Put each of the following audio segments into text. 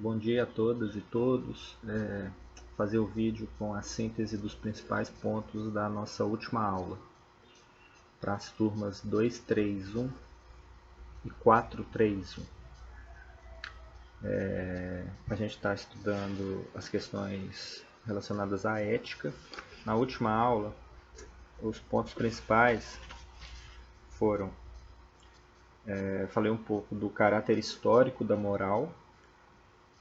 Bom dia a todas e todos. Fazer o vídeo com a síntese dos principais pontos da nossa última aula para as turmas 231 e 431. A gente está estudando as questões relacionadas à ética. Na última aula, os pontos principais foram: falei um pouco do caráter histórico da moral,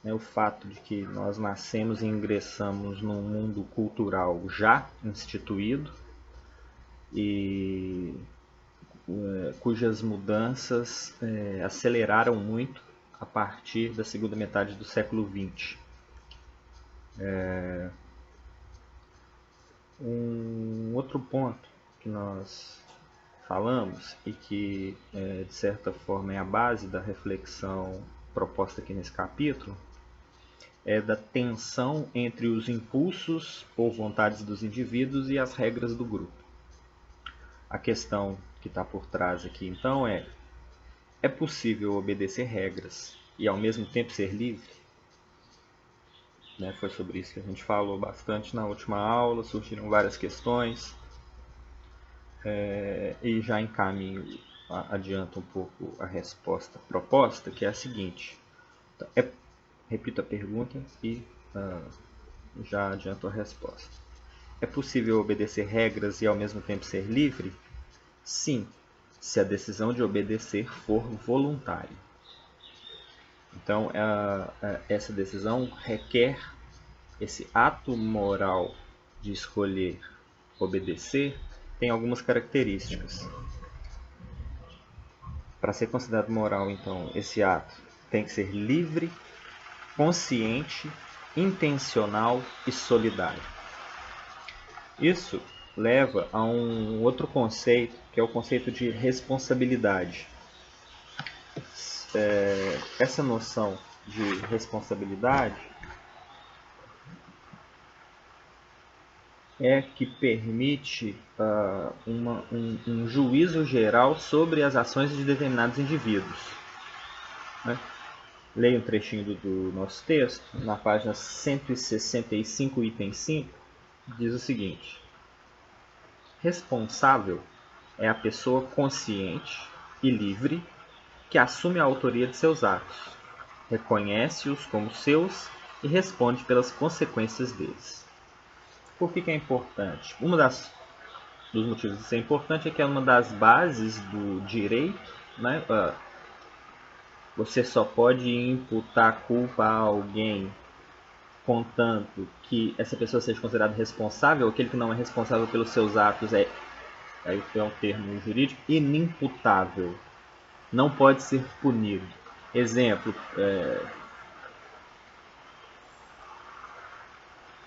o fato de que nós nascemos e ingressamos num mundo cultural já instituído e cujas mudanças aceleraram muito a partir da segunda metade do século XX. Um outro ponto que nós falamos e que, de certa forma, é a base da reflexão proposta aqui nesse capítulo, é da tensão entre os impulsos ou vontades dos indivíduos e as regras do grupo. A questão que está por trás aqui, então, é possível obedecer regras e, ao mesmo tempo, ser livre? Foi sobre isso que a gente falou bastante na última aula, surgiram várias questões, e já encaminho, adianto um pouco a resposta proposta, que é a seguinte. Repito a pergunta e já adianto a resposta. É possível obedecer regras e ao mesmo tempo ser livre? Sim, se a decisão de obedecer for voluntária. Então, essa decisão requer esse ato moral de escolher obedecer, tem algumas características. Para ser considerado moral, então, esse ato tem que ser livre, consciente, intencional e solidário. Isso leva a um outro conceito, que é o conceito de responsabilidade. Essa noção de responsabilidade é que permite um juízo geral sobre as ações de determinados indivíduos. Leia um trechinho do nosso texto, na página 165, item 5, diz o seguinte: responsável é a pessoa consciente e livre que assume a autoria de seus atos, reconhece-os como seus e responde pelas consequências deles. Por que é importante? Dos motivos de ser importante é que é uma das bases do direito, Você só pode imputar culpa a alguém contanto que essa pessoa seja considerada responsável. Aquele que não é responsável pelos seus atos aí é um termo jurídico, inimputável. Não pode ser punido. Exemplo,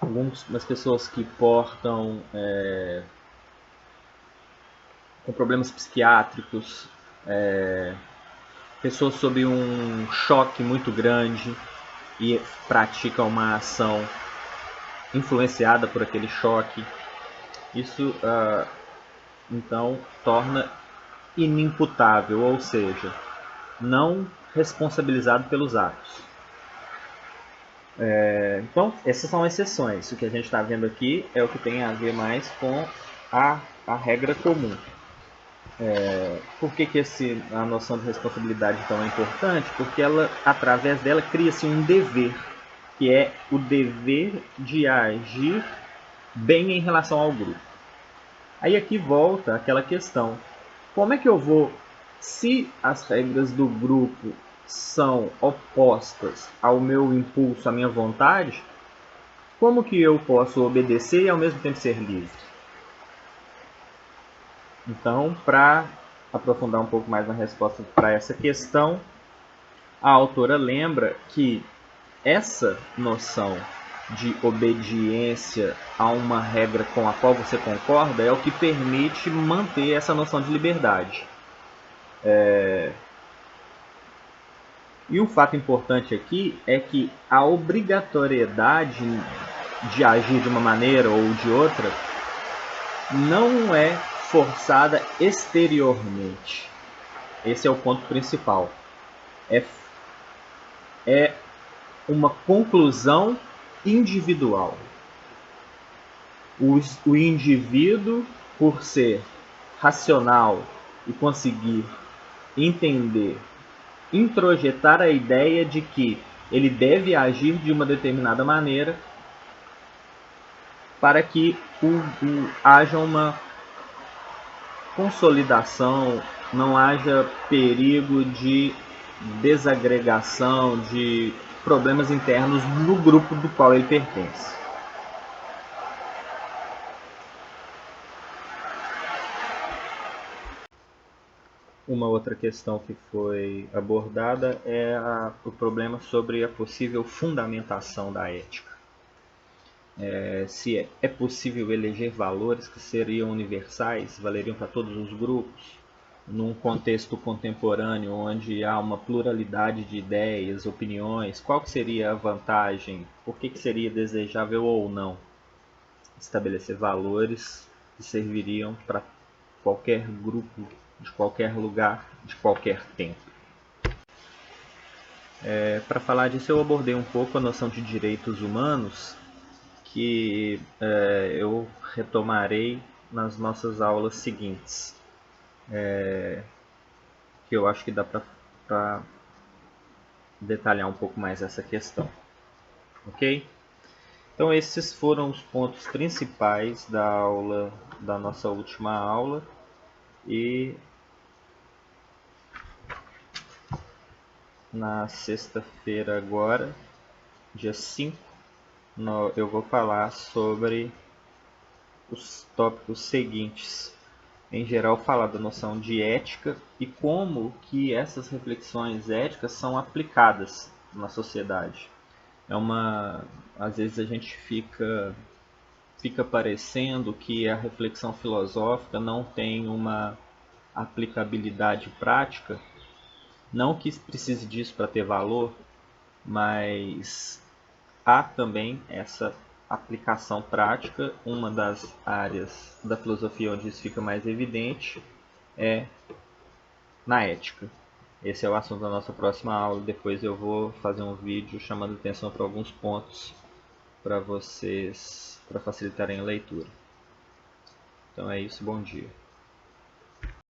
algumas pessoas que portam com problemas psiquiátricos, pessoas sob um choque muito grande e praticam uma ação influenciada por aquele choque. Isso, então, torna inimputável, ou seja, não responsabilizado pelos atos. Então, essas são exceções. O que a gente está vendo aqui é o que tem a ver mais com a regra comum. Por que a noção de responsabilidade então é importante? Porque através dela cria-se um dever, que é o dever de agir bem em relação ao grupo. Aí aqui volta aquela questão: como é que eu vou, se as regras do grupo são opostas ao meu impulso, à minha vontade, como que eu posso obedecer e ao mesmo tempo ser livre? Então, para aprofundar um pouco mais na resposta para essa questão, a autora lembra que essa noção de obediência a uma regra com a qual você concorda é o que permite manter essa noção de liberdade. E um fato importante aqui é que a obrigatoriedade de agir de uma maneira ou de outra não é forçada exteriormente. Esse é o ponto principal. É uma conclusão individual. O indivíduo, por ser racional e conseguir entender, introjetar a ideia de que ele deve agir de uma determinada maneira para que haja uma consolidação, não haja perigo de desagregação, de problemas internos no grupo do qual ele pertence. Uma outra questão que foi abordada é o problema sobre a possível fundamentação da ética. Se é possível eleger valores que seriam universais, valeriam para todos os grupos, num contexto contemporâneo onde há uma pluralidade de ideias, opiniões, qual que seria a vantagem? Por que seria desejável ou não estabelecer valores que serviriam para qualquer grupo, de qualquer lugar, de qualquer tempo? Para falar disso, eu abordei um pouco a noção de direitos humanos, que eu retomarei nas nossas aulas seguintes, que eu acho que dá para detalhar um pouco mais essa questão. Ok? Então esses foram os pontos principais da nossa última aula, e na sexta-feira agora, dia 5, eu vou falar sobre os tópicos seguintes. Em geral, falar da noção de ética e como que essas reflexões éticas são aplicadas na sociedade. Às vezes a gente fica parecendo que a reflexão filosófica não tem uma aplicabilidade prática, não que precise disso para ter valor, mas há também essa aplicação prática. Uma das áreas da filosofia onde isso fica mais evidente é na ética. Esse é o assunto da nossa próxima aula. Depois eu vou fazer um vídeo chamando atenção para alguns pontos para vocês, para facilitarem a leitura. Então é isso, bom dia.